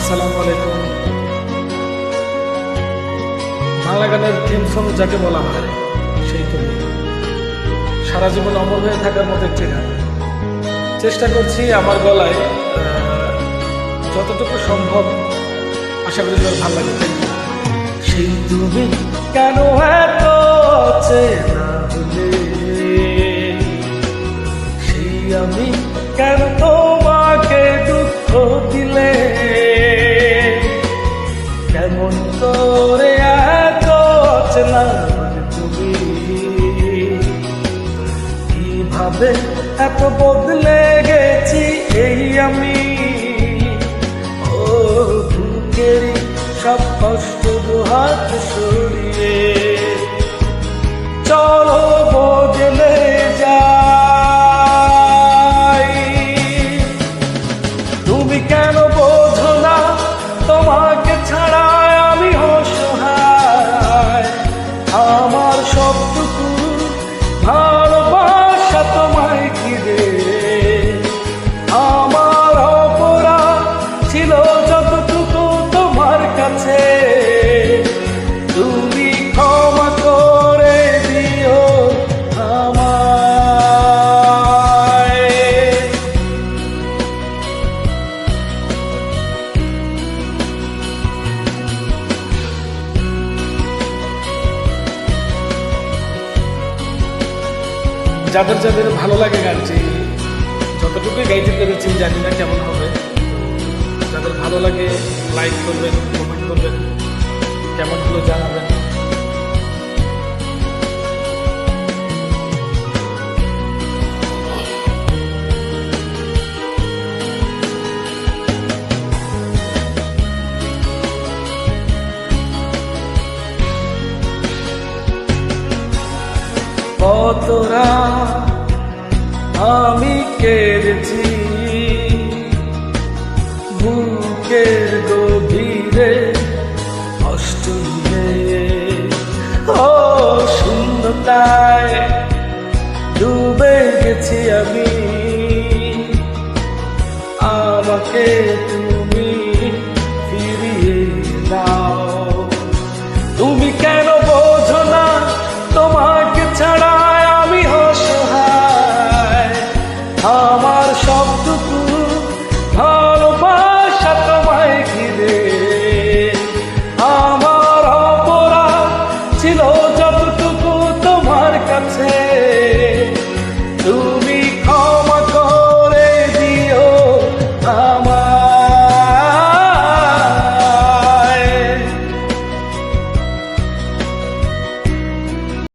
আসসালামু আলাইকুম। বাংলা গানের থিম সং যাকে বলা হয় সেই তুমি সারা জীবন অমর হয়ে থাকার মতো একটি গান। চেষ্টা করছি আমার গলায় যতটুকু সম্ভব, আশা করি তোমার ভালো লাগবে। সেই তুমি কেন এত চেনা হলে, সেই আমি কেন তোমাকে দুঃখ দিলে, কেমন করে এত চেনা হলে তুমি, কিভাবে এত বদলে গেছি এই আমি। ও বুকেরই সব কষ্ট দুহাত সরিয়ে চলো বদলে যাই। তুমি কেন বোঝো না তোমাকে ছাড়া আমি অসহায়, আমার সবটুকু ভালোবাসা তোমায় ঘিরে, আমার অপরাধ ছিল যতটুকু তোমার কাছে, তুমি ক্ষমা করে দিও আমায়। যাদের যাদের ভালো লাগে গানটি, যতটুকুই গাইতে পেরেছি জানি না কেমন হবে। যাদের ভালো লাগে লাইক করবেন, কমেন্ট করবেন, কেমন হলো জানাবেন। কতরা আমি কেড়েছি বুকের গভীরে কষ্ট নিয়ে, ও শূন্যতায় ডুবে গেছি আমি, আমাকে তুমি ফিরিয়ে দাও। তুমি কেন